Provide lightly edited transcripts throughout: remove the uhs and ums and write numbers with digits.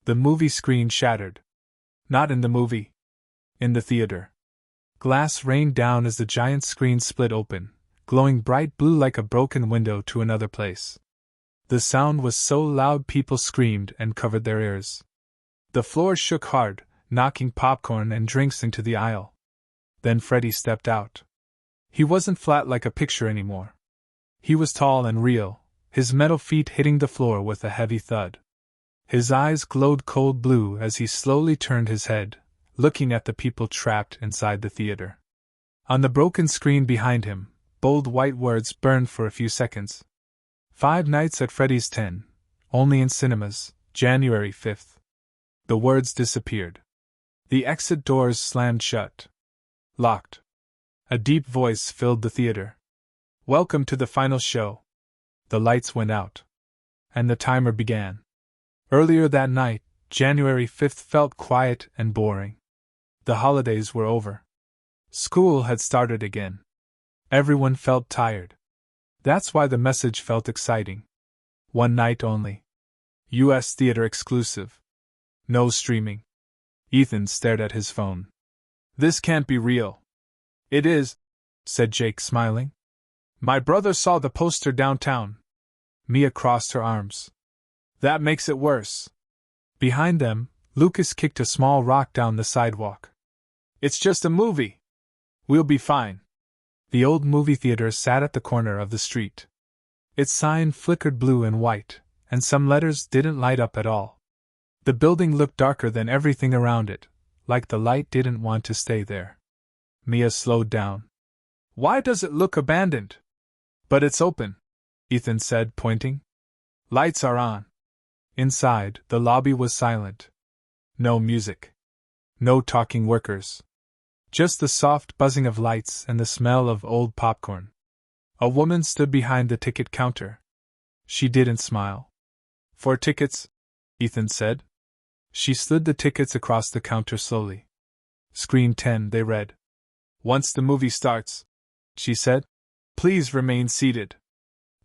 The movie screen shattered. Not in the movie. In the theater. Glass rained down as the giant screen split open, glowing bright blue like a broken window to another place. The sound was so loud people screamed and covered their ears. The floor shook hard, knocking popcorn and drinks into the aisle. Then Freddy stepped out. He wasn't flat like a picture anymore. He was tall and real, his metal feet hitting the floor with a heavy thud. His eyes glowed cold blue as he slowly turned his head, looking at the people trapped inside the theater. On the broken screen behind him, bold white words burned for a few seconds. 5 Nights at Freddy's 10, only in cinemas, January 5th. The words disappeared. The exit doors slammed shut. Locked. A deep voice filled the theater. Welcome to the final show. The lights went out. And the timer began. Earlier that night, January 5th felt quiet and boring. The holidays were over. School had started again. Everyone felt tired. That's why the message felt exciting. 1 night only. US theater exclusive. No streaming. Ethan stared at his phone. This can't be real. It is, said Jake, smiling. My brother saw the poster downtown. Mia crossed her arms. That makes it worse. Behind them, Lucas kicked a small rock down the sidewalk. It's just a movie. We'll be fine. The old movie theater sat at the corner of the street. Its sign flickered blue and white, and some letters didn't light up at all. The building looked darker than everything around it, like the light didn't want to stay there. Mia slowed down. Why does it look abandoned? But it's open, Ethan said, pointing. Lights are on. Inside, the lobby was silent. No music. No talking workers. Just the soft buzzing of lights and the smell of old popcorn. A woman stood behind the ticket counter. She didn't smile. 4 tickets, Ethan said. She slid the tickets across the counter slowly. Screen 10, they read. Once the movie starts, she said, please remain seated.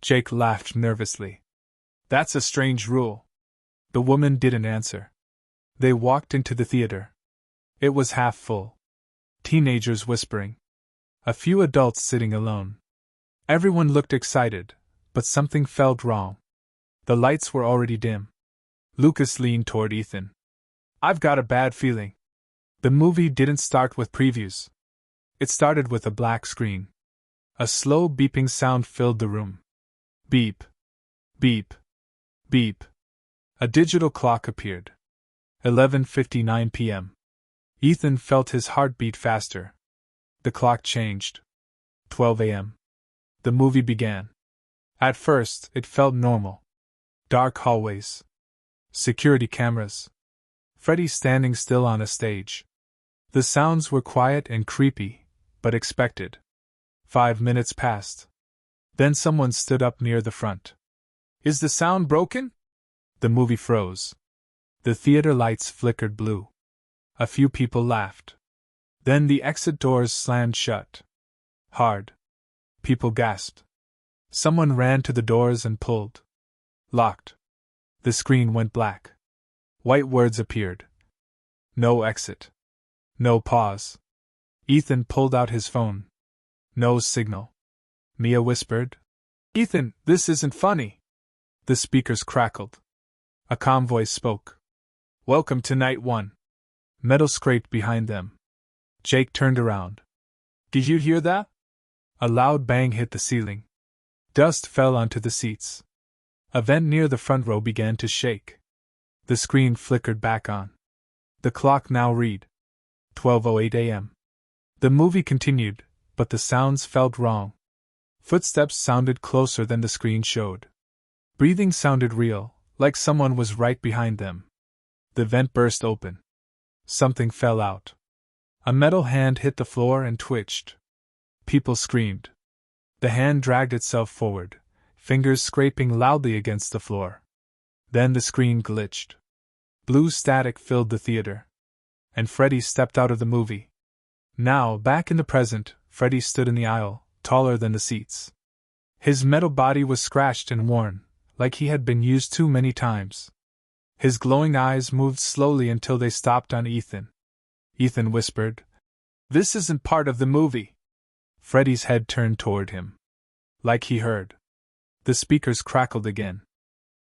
Jake laughed nervously. That's a strange rule. The woman didn't answer. They walked into the theater. It was half full. Teenagers whispering. A few adults sitting alone. Everyone looked excited, but something felt wrong. The lights were already dim. Lucas leaned toward Ethan. I've got a bad feeling. The movie didn't start with previews. It started with a black screen. A slow beeping sound filled the room. Beep. Beep. Beep. A digital clock appeared. 11:59 p.m. Ethan felt his heart beat faster. The clock changed. 12 a.m. The movie began. At first, it felt normal. Dark hallways. Security cameras. Freddy standing still on a stage. The sounds were quiet and creepy, but expected. 5 minutes passed. Then someone stood up near the front. Is the sound broken? The movie froze. The theater lights flickered blue. A few people laughed. Then the exit doors slammed shut. Hard. People gasped. Someone ran to the doors and pulled. Locked. The screen went black. White words appeared. No exit. No pause. Ethan pulled out his phone. No signal. Mia whispered. Ethan, this isn't funny. The speakers crackled. A calm voice spoke. Welcome to night 1. Metal scraped behind them. Jake turned around. Did you hear that? A loud bang hit the ceiling. Dust fell onto the seats. A vent near the front row began to shake. The screen flickered back on. The clock now read 12:08 a.m. The movie continued, but the sounds felt wrong. Footsteps sounded closer than the screen showed. Breathing sounded real, like someone was right behind them. The vent burst open. Something fell out. A metal hand hit the floor and twitched. People screamed. The hand dragged itself forward, fingers scraping loudly against the floor. Then the screen glitched. Blue static filled the theater. And Freddy stepped out of the movie. Now, back in the present, Freddy stood in the aisle, taller than the seats. His metal body was scratched and worn, like he had been used too many times. His glowing eyes moved slowly until they stopped on Ethan. Ethan whispered, "This isn't part of the movie." Freddy's head turned toward him. Like he heard. The speakers crackled again.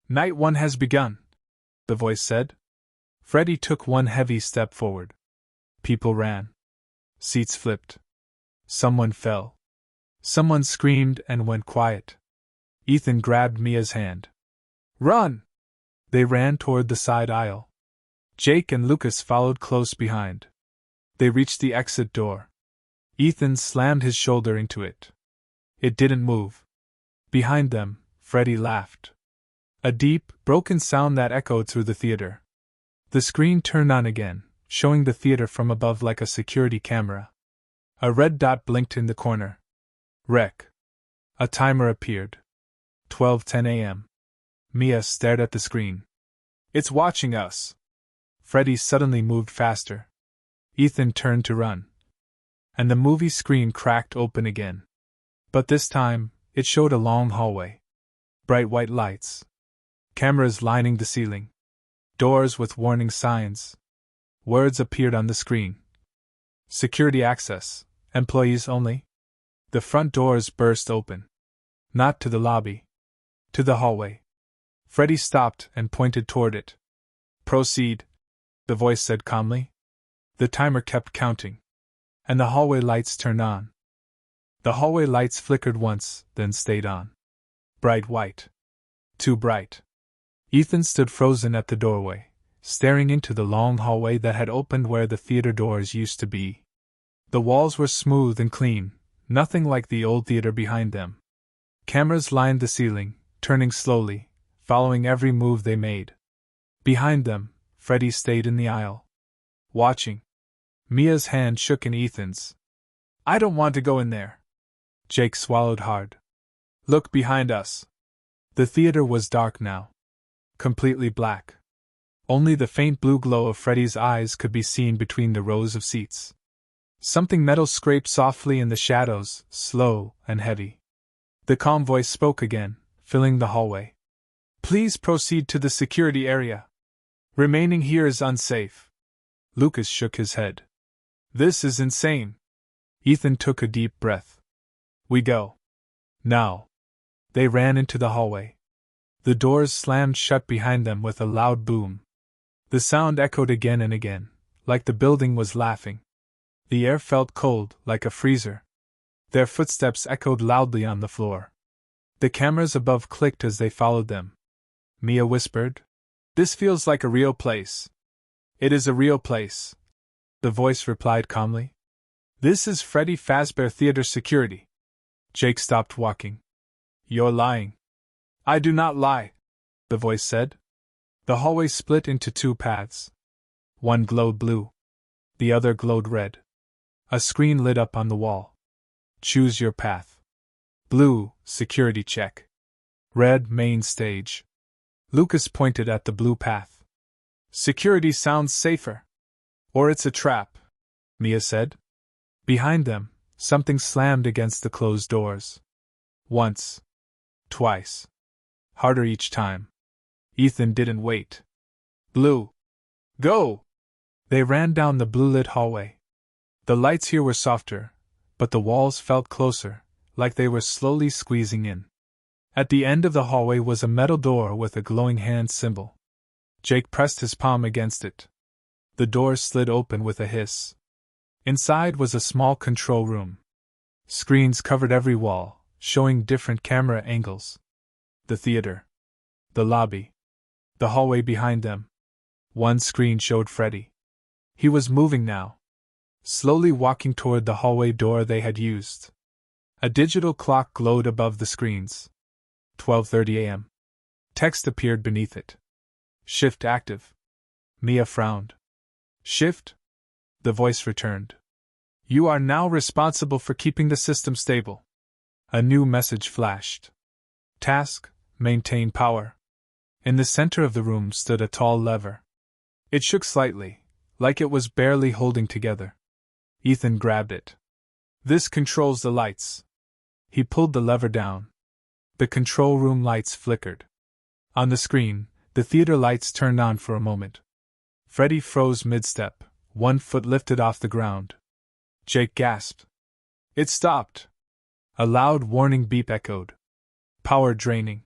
"Night 1 has begun," the voice said. Freddy took one heavy step forward. People ran. Seats flipped. Someone fell. Someone screamed and went quiet. Ethan grabbed Mia's hand. "Run!" They ran toward the side aisle. Jake and Lucas followed close behind. They reached the exit door. Ethan slammed his shoulder into it. It didn't move. Behind them, Freddy laughed. A deep, broken sound that echoed through the theater. The screen turned on again, showing the theater from above like a security camera. A red dot blinked in the corner. Rec. A timer appeared. 12:10 a.m. Mia stared at the screen. "It's watching us." Freddy suddenly moved faster. Ethan turned to run. And the movie screen cracked open again. But this time, it showed a long hallway. Bright white lights. Cameras lining the ceiling. Doors with warning signs. Words appeared on the screen. Security access. Employees only. The front doors burst open. Not to the lobby. To the hallway. Freddy stopped and pointed toward it. "Proceed," the voice said calmly. The timer kept counting. And the hallway lights turned on. The hallway lights flickered once, then stayed on. Bright white. Too bright. Ethan stood frozen at the doorway, staring into the long hallway that had opened where the theater doors used to be. The walls were smooth and clean, nothing like the old theater behind them. Cameras lined the ceiling, turning slowly, following every move they made. Behind them, Freddy stayed in the aisle. Watching. Mia's hand shook in Ethan's. "I don't want to go in there." Jake swallowed hard. "Look behind us." The theater was dark now. Completely black. Only the faint blue glow of Freddy's eyes could be seen between the rows of seats. Something metal scraped softly in the shadows, slow and heavy. The calm voice spoke again, filling the hallway. "Please proceed to the security area. Remaining here is unsafe." Lucas shook his head. "This is insane." Ethan took a deep breath. "We go. Now." They ran into the hallway. The doors slammed shut behind them with a loud boom. The sound echoed again and again, like the building was laughing. The air felt cold, like a freezer. Their footsteps echoed loudly on the floor. The cameras above clicked as they followed them. Mia whispered, "This feels like a real place." "It is a real place," the voice replied calmly. "This is Freddy Fazbear Theater security." Jake stopped walking. "You're lying." "I do not lie," the voice said. The hallway split into two paths. One glowed blue. The other glowed red. A screen lit up on the wall. "Choose your path." Blue, security check. Red, main stage. Lucas pointed at the blue path. "Security sounds safer." "Or it's a trap," Mia said. Behind them, something slammed against the closed doors. Once. Twice. Harder each time. Ethan didn't wait. "Blue. Go!" They ran down the blue-lit hallway. The lights here were softer, but the walls felt closer, like they were slowly squeezing in. At the end of the hallway was a metal door with a glowing hand symbol. Jake pressed his palm against it. The door slid open with a hiss. Inside was a small control room. Screens covered every wall, showing different camera angles. The theater. The lobby. The hallway behind them. One screen showed Freddy. He was moving now. Slowly walking toward the hallway door they had used. A digital clock glowed above the screens. 12:30 a.m. Text appeared beneath it. "Shift active." Mia frowned. "Shift?" The voice returned. "You are now responsible for keeping the system stable." A new message flashed. Task: maintain power. In the center of the room stood a tall lever. It shook slightly, like it was barely holding together. Ethan grabbed it. "This controls the lights." He pulled the lever down. The control room lights flickered. On the screen, The theater lights turned on for a moment. Freddy froze mid-step, one foot lifted off the ground. Jake gasped. It stopped! A loud warning beep echoed. Power draining.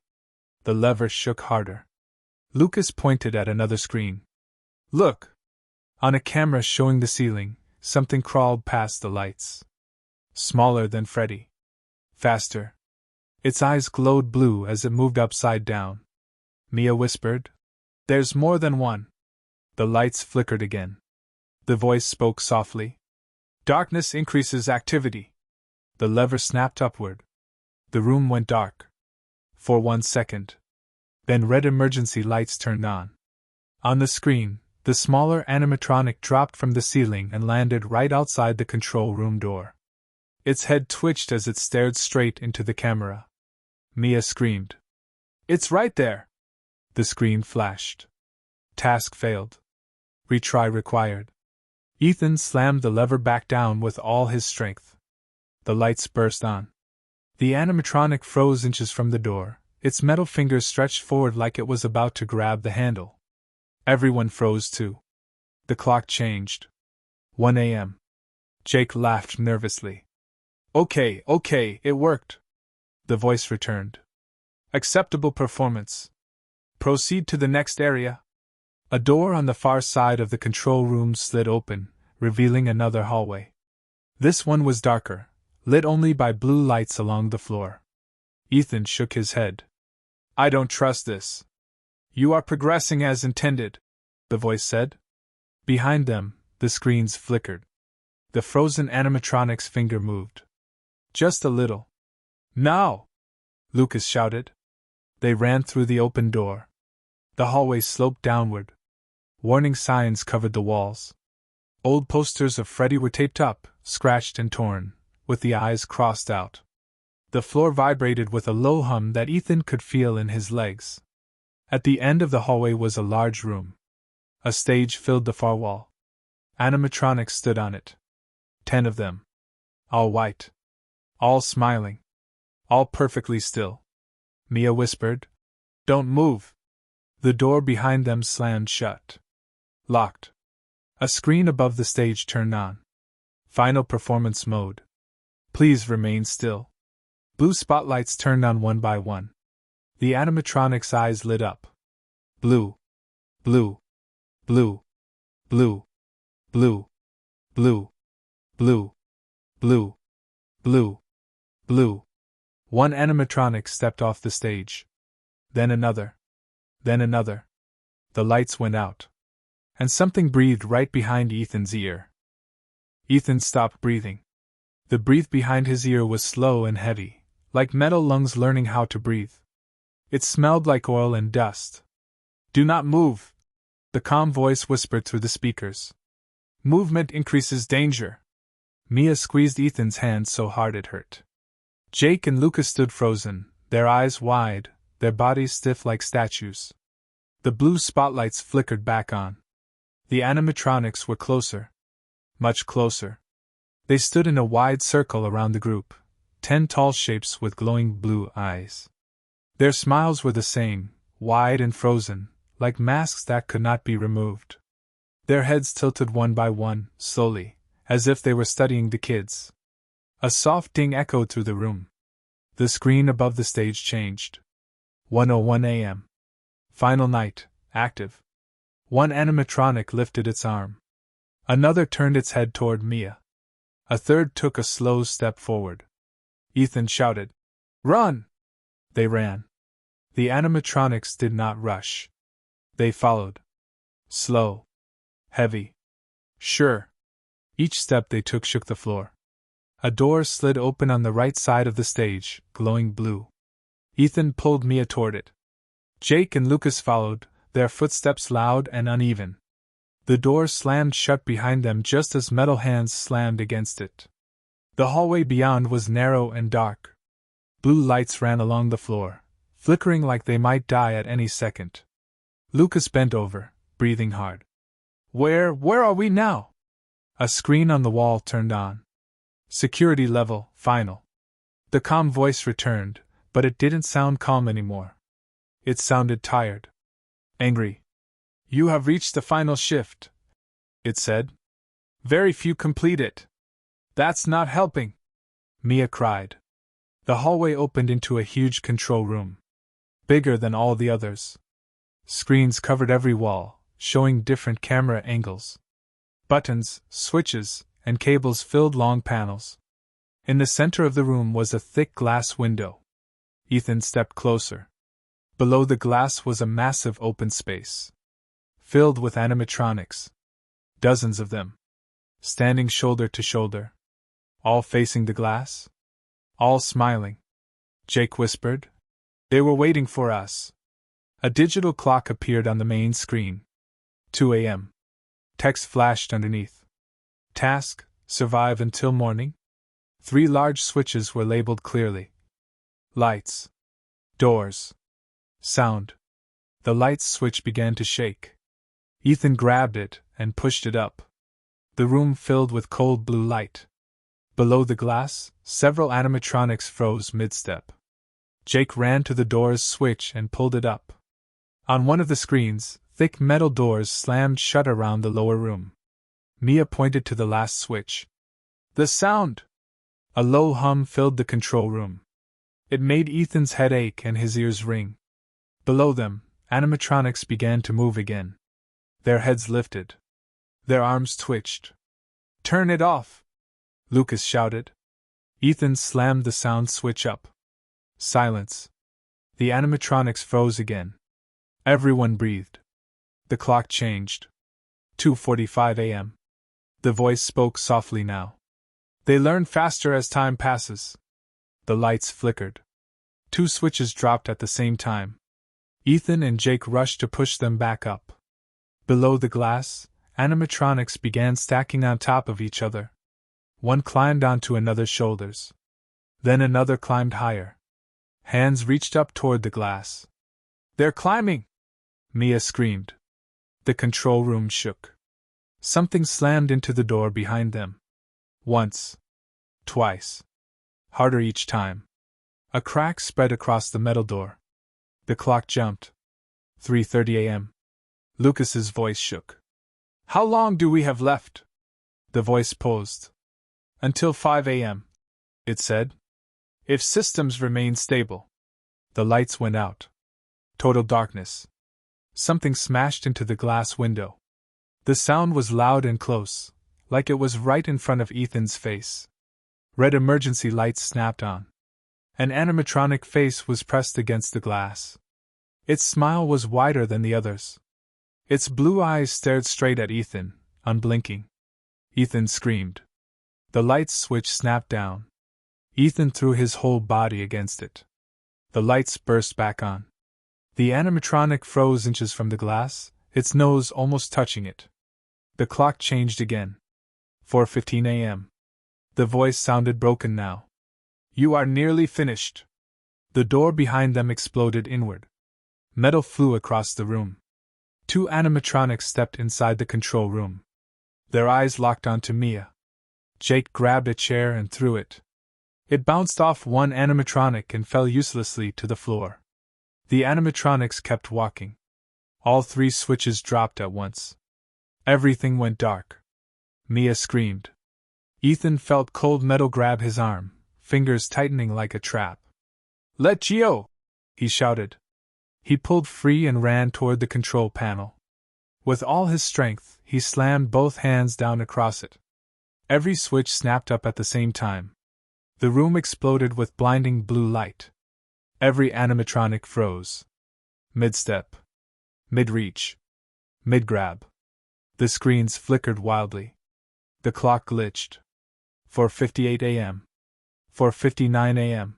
The lever shook harder. Lucas pointed at another screen. Look! On a camera showing the ceiling, something crawled past the lights. Smaller than Freddy. Faster. Its eyes glowed blue as it moved upside down. Mia whispered, There's more than one. The lights flickered again. The voice spoke softly. Darkness increases activity. The lever snapped upward. The room went dark. For 1 second. Then red emergency lights turned on. On the screen, the smaller animatronic dropped from the ceiling and landed right outside the control room door. Its head twitched as it stared straight into the camera. Mia screamed. It's right there! The screen flashed. Task failed. Retry required. Ethan slammed the lever back down with all his strength. The lights burst on. The animatronic froze inches from the door, its metal fingers stretched forward like it was about to grab the handle. Everyone froze too. The clock changed. 1 a.m. Jake laughed nervously. Okay, it worked. The voice returned. Acceptable performance. Proceed to the next area. A door on the far side of the control room slid open, revealing another hallway. This one was darker, lit only by blue lights along the floor. Ethan shook his head. I don't trust this. You are progressing as intended, the voice said. Behind them, the screens flickered. The frozen animatronic's finger moved. Just a little. Now! Lucas shouted. They ran through the open door. The hallway sloped downward. Warning signs covered the walls. Old posters of Freddy were taped up, scratched and torn, with the eyes crossed out. The floor vibrated with a low hum that Ethan could feel in his legs. At the end of the hallway was a large room. A stage filled the far wall. Animatronics stood on it. 10 of them. All white. All smiling. All perfectly still. Mia whispered, Don't move. The door behind them slammed shut. Locked. A screen above the stage turned on. Final performance mode. Please remain still. Blue spotlights turned on one by one. The animatronic's eyes lit up. Blue. Blue. Blue. Blue. Blue. Blue. Blue. Blue. Blue. Blue. One animatronic stepped off the stage. Then another. Then another. The lights went out. And something breathed right behind Ethan's ear. Ethan stopped breathing. The breath behind his ear was slow and heavy, like metal lungs learning how to breathe. It smelled like oil and dust. Do not move, the calm voice whispered through the speakers. Movement increases danger. Mia squeezed Ethan's hand so hard it hurt. Jake and Lucas stood frozen, their eyes wide, their bodies stiff like statues. The blue spotlights flickered back on. The animatronics were closer. Much closer. They stood in a wide circle around the group, 10 tall shapes with glowing blue eyes. Their smiles were the same, wide and frozen, like masks that could not be removed. Their heads tilted one by one, slowly, as if they were studying the kids. A soft ding echoed through the room. The screen above the stage changed. 1:01 a.m. Final night, active. One animatronic lifted its arm. Another turned its head toward Mia. A third took a slow step forward. Ethan shouted, Run! They ran. The animatronics did not rush. They followed. Slow. Heavy. Sure. Each step they took shook the floor. A door slid open on the right side of the stage, glowing blue. Ethan pulled Mia toward it. Jake and Lucas followed, their footsteps loud and uneven. The door slammed shut behind them just as metal hands slammed against it. The hallway beyond was narrow and dark. Blue lights ran along the floor, flickering like they might die at any second. Lucas bent over, breathing hard. Where are we now? A screen on the wall turned on. Security level, final. The calm voice returned, but it didn't sound calm anymore. It sounded tired. Angry. You have reached the final shift, it said. Very few complete it. That's not helping, Mia cried. The hallway opened into a huge control room, bigger than all the others. Screens covered every wall, showing different camera angles. Buttons, switches, and cables filled long panels. In the center of the room was a thick glass window. Ethan stepped closer. Below the glass was a massive open space, filled with animatronics. Dozens of them, standing shoulder to shoulder. All facing the glass? All smiling. Jake whispered. They were waiting for us. A digital clock appeared on the main screen. 2 a.m. Text flashed underneath. Task: survive until morning. 3 large switches were labeled clearly. Lights. Doors. Sound. The lights switch began to shake. Ethan grabbed it and pushed it up. The room filled with cold blue light. Below the glass, several animatronics froze mid-step. Jake ran to the door's switch and pulled it up. On one of the screens, thick metal doors slammed shut around the lower room. Mia pointed to the last switch. The sound! A low hum filled the control room. It made Ethan's head ache and his ears ring. Below them, animatronics began to move again. Their heads lifted. Their arms twitched. Turn it off! Lucas shouted. Ethan slammed the sound switch up. Silence. The animatronics froze again. Everyone breathed. The clock changed. 2:45 a.m. The voice spoke softly now. They learn faster as time passes. The lights flickered. 2 switches dropped at the same time. Ethan and Jake rushed to push them back up. Below the glass, animatronics began stacking on top of each other. One climbed onto another's shoulders. Then another climbed higher. Hands reached up toward the glass. They're climbing! Mia screamed. The control room shook. Something slammed into the door behind them. Once. Twice. Harder each time. A crack spread across the metal door. The clock jumped. 3:30 a.m. Lucas's voice shook. How long do we have left? The voice posed. Until 5 a.m., it said. If systems remain stable. The lights went out. Total darkness. Something smashed into the glass window. The sound was loud and close, like it was right in front of Ethan's face. Red emergency lights snapped on. An animatronic face was pressed against the glass. Its smile was wider than the others. Its blue eyes stared straight at Ethan, unblinking. Ethan screamed. The light switch snapped down. Ethan threw his whole body against it. The lights burst back on. The animatronic froze inches from the glass, its nose almost touching it. The clock changed again. 4:15 a.m. The voice sounded broken now. You are nearly finished. The door behind them exploded inward. Metal flew across the room. 2 animatronics stepped inside the control room. Their eyes locked onto Mia. Jake grabbed a chair and threw it. It bounced off one animatronic and fell uselessly to the floor. The animatronics kept walking. All 3 switches dropped at once. Everything went dark. Mia screamed. Ethan felt cold metal grab his arm, fingers tightening like a trap. Let go! He shouted. He pulled free and ran toward the control panel. With all his strength, he slammed both hands down across it. Every switch snapped up at the same time. The room exploded with blinding blue light. Every animatronic froze. Mid-step. Mid-reach. Mid-grab. The screens flickered wildly. The clock glitched. 4:58 a.m. 4:59 a.m.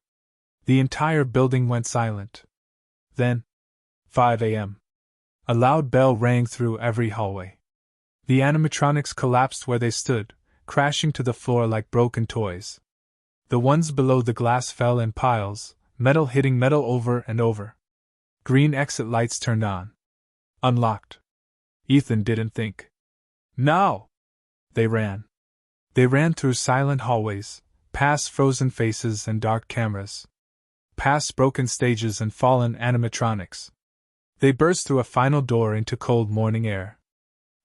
The entire building went silent. Then, 5 a.m. A loud bell rang through every hallway. The animatronics collapsed where they stood, crashing to the floor like broken toys. The ones below the glass fell in piles, metal hitting metal over and over. Green exit lights turned on. Unlocked. Ethan didn't think. Now! They ran. They ran through silent hallways, past frozen faces and dark cameras. Past broken stages and fallen animatronics. They burst through a final door into cold morning air.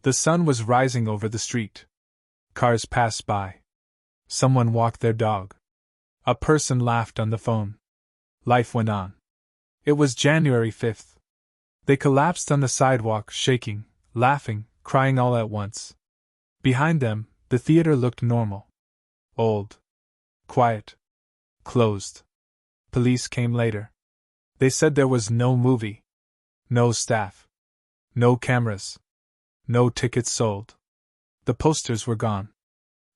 The sun was rising over the street. Cars passed by. Someone walked their dog. A person laughed on the phone. Life went on. It was January 5th. They collapsed on the sidewalk, shaking, laughing, crying all at once. Behind them, the theater looked normal. Old. Quiet. Closed. Police came later. They said there was no movie. No staff. No cameras. No tickets sold. The posters were gone.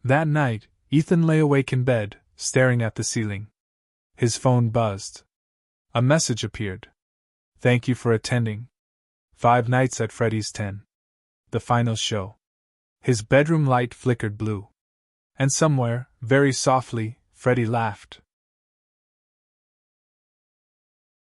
That night, Ethan lay awake in bed, staring at the ceiling. His phone buzzed. A message appeared. Thank you for attending. 5 Nights at Freddy's 10. The final show. His bedroom light flickered blue. And somewhere, very softly, Freddy laughed.